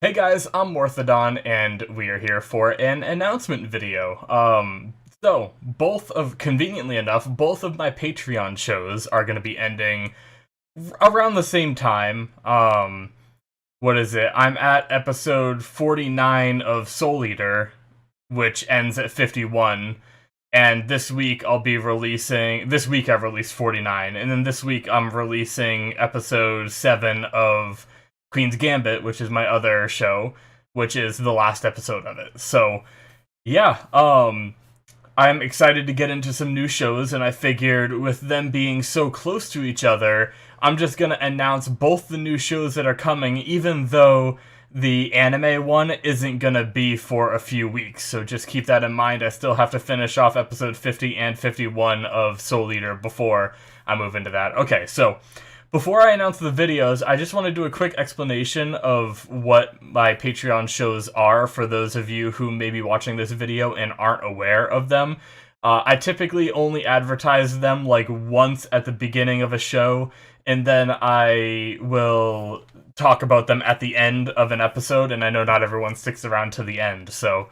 Hey guys, I'm Morthodon, and we are here for an announcement video. Conveniently enough, both of my Patreon shows are going to be ending around the same time. What is it? I'm at episode 49 of Soul Eater, which ends at 51. And this week I've released 49, and then this week I'm releasing episode 7 of Queen's Gambit, which is my other show, which is the last episode of it. So, yeah, I'm excited to get into some new shows, and I figured with them being so close to each other, I'm just gonna announce both the new shows that are coming, even though the anime one isn't gonna be for a few weeks. So just keep that in mind. I still have to finish off episode 50 and 51 of Soul Eater before I move into that. Okay, so before I announce the videos, I just want to do a quick explanation of what my Patreon shows are for those of you who may be watching this video and aren't aware of them. I typically only advertise them like once at the beginning of a show, and then I will talk about them at the end of an episode, and I know not everyone sticks around to the end, so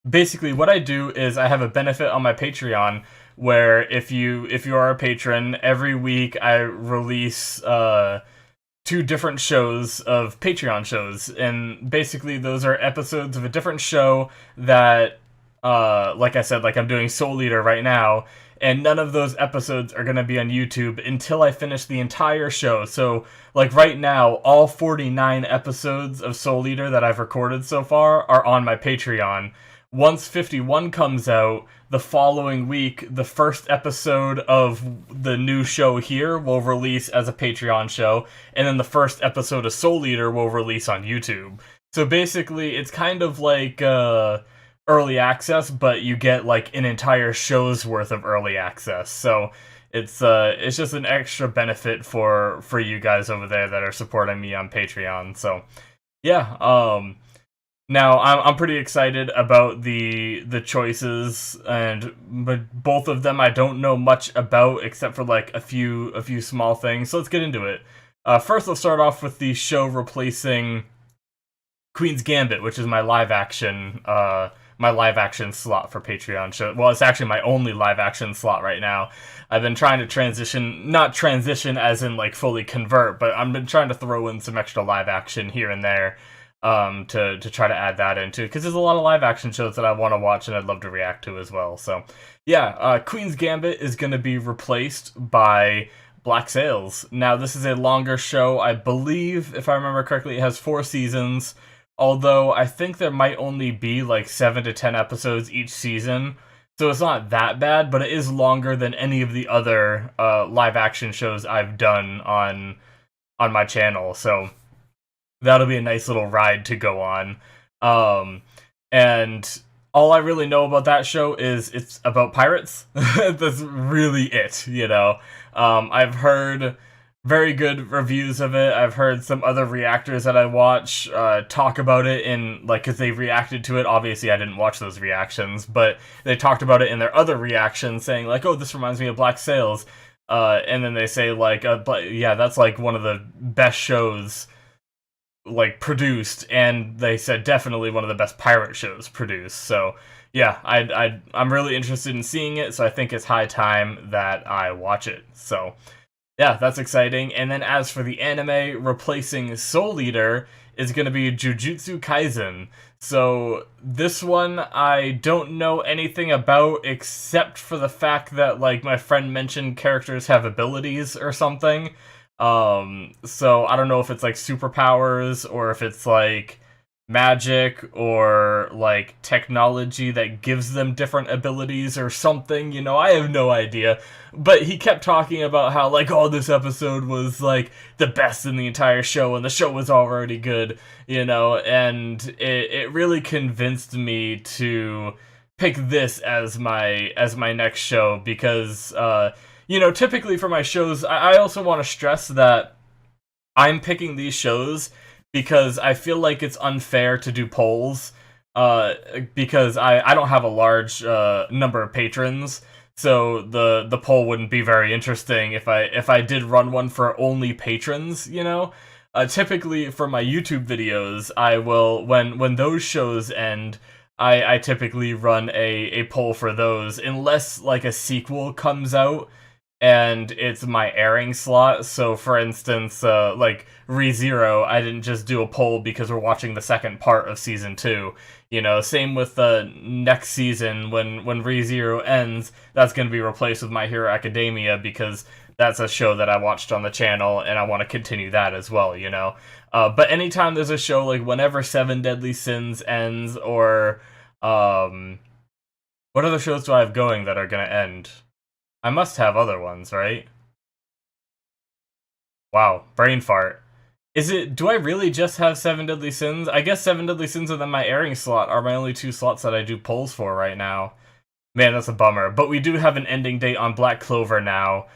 basically what I do is I have a benefit on my Patreon where if you are a patron, every week I release two different shows of Patreon shows, and basically those are episodes of a different show that like I said, like I'm doing Soul Eater right now, and none of those episodes are going to be on YouTube until I finish the entire show. So, like right now, all 49 episodes of Soul Eater that I've recorded so far are on my Patreon. Once 51 comes out, the following week, the first episode of the new show here will release as a Patreon show, and then the first episode of Soul Eater will release on YouTube. So basically, it's kind of like early access, but you get like an entire show's worth of early access. So it's just an extra benefit for you guys over there that are supporting me on Patreon. So yeah, now I'm pretty excited about the choices, but both of them I don't know much about except for like a few small things. So let's get into it. First, let's start off with the show replacing Queen's Gambit, which is my live action slot for Patreon show. Well, it's actually my only live action slot right now. I've been trying to not transition as in like fully convert, but I've been trying to throw in some extra live action here and there to try to add that into, because there's a lot of live action shows that I want to watch and I'd love to react to as well. So yeah, Queen's Gambit is going to be replaced by Black Sails. Now this is a longer show. I believe, if I remember correctly, it has 4 seasons, although I think there might only be like 7 to 10 episodes each season. So it's not that bad, but it is longer than any of the other live action shows I've done on my channel. So that'll be a nice little ride to go on. And all I really know about that show is it's about pirates. That's really it, you know. I've heard very good reviews of it. I've heard some other reactors that I watch talk about it in, like, because they reacted to it. Obviously, I didn't watch those reactions, but they talked about it in their other reactions, saying, like, oh, this reminds me of Black Sails. And then they say, like, yeah, that's, like, one of the best shows, like, produced, and they said definitely one of the best pirate shows produced. So yeah, I'm really interested in seeing it, so I think it's high time that I watch it. So yeah, that's exciting. And then as for the anime, replacing Soul Eater is going to be Jujutsu Kaisen. So this one I don't know anything about except for the fact that, like, my friend mentioned characters have abilities or something. So I don't know if it's like superpowers or if it's like magic or like technology that gives them different abilities or something, you know, I have no idea. But he kept talking about how, like, oh, this episode was like the best in the entire show and the show was already good, you know, and it really convinced me to pick this as my next show because you know, typically for my shows, I also want to stress that I'm picking these shows because I feel like it's unfair to do polls, because I don't have a large number of patrons, so the poll wouldn't be very interesting if I did run one for only patrons, you know? typically for my YouTube videos, I will, when those shows end, I typically run a poll for those, unless like a sequel comes out and it's my airing slot. So for instance, like ReZero, I didn't just do a poll because we're watching the second part of season 2. You know, same with the next season, when ReZero ends, that's going to be replaced with My Hero Academia, because that's a show that I watched on the channel, and I want to continue that as well, you know? But anytime there's a show, like whenever Seven Deadly Sins ends, or, what other shows do I have going that are going to end? I must have other ones, right? Wow, brain fart. Do I really just have Seven Deadly Sins? I guess Seven Deadly Sins and then my airing slot are my only 2 slots that I do polls for right now. Man, that's a bummer. But we do have an ending date on Black Clover now,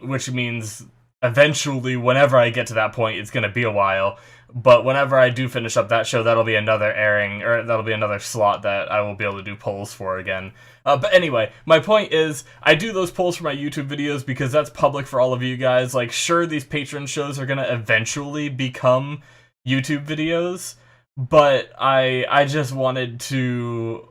which means eventually, whenever I get to that point, it's going to be a while. But whenever I do finish up that show, that'll be another airing, or that'll be another slot that I will be able to do polls for again. But anyway, my point is, I do those polls for my YouTube videos because that's public for all of you guys. Like, sure, these Patreon shows are going to eventually become YouTube videos, but I just wanted to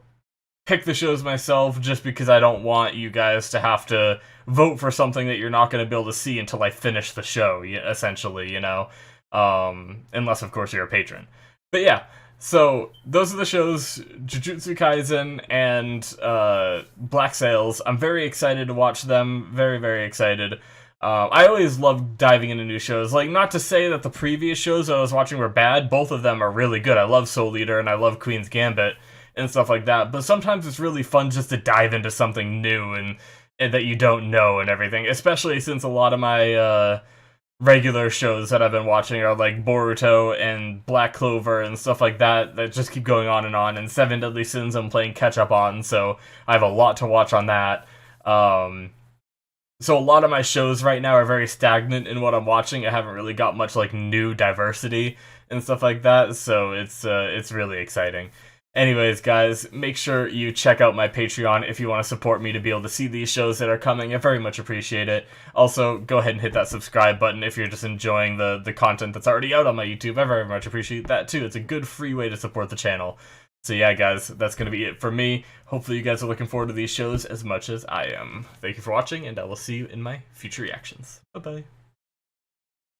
pick the shows myself, just because I don't want you guys to have to vote for something that you're not going to be able to see until I finish the show, essentially, you know? Unless, of course, you're a patron. But yeah, so those are the shows, Jujutsu Kaisen and Black Sails. I'm very excited to watch them, very, very excited. I always love diving into new shows. Like, not to say that the previous shows I was watching were bad, both of them are really good. I love Soul Eater and I love Queen's Gambit and stuff like that, but sometimes it's really fun just to dive into something new and that you don't know and everything, especially since a lot of my regular shows that I've been watching are like Boruto and Black Clover and stuff like that just keep going on, and Seven Deadly Sins I'm playing catch up on, so I have a lot to watch on that. So a lot of my shows right now are very stagnant in what I'm watching. I haven't really got much like new diversity and stuff like that, so it's really exciting. Anyways, guys, make sure you check out my Patreon if you want to support me to be able to see these shows that are coming. I very much appreciate it. Also, go ahead and hit that subscribe button if you're just enjoying the content that's already out on my YouTube. I very much appreciate that, too. It's a good free way to support the channel. So yeah, guys, that's going to be it for me. Hopefully you guys are looking forward to these shows as much as I am. Thank you for watching, and I will see you in my future reactions. Bye-bye.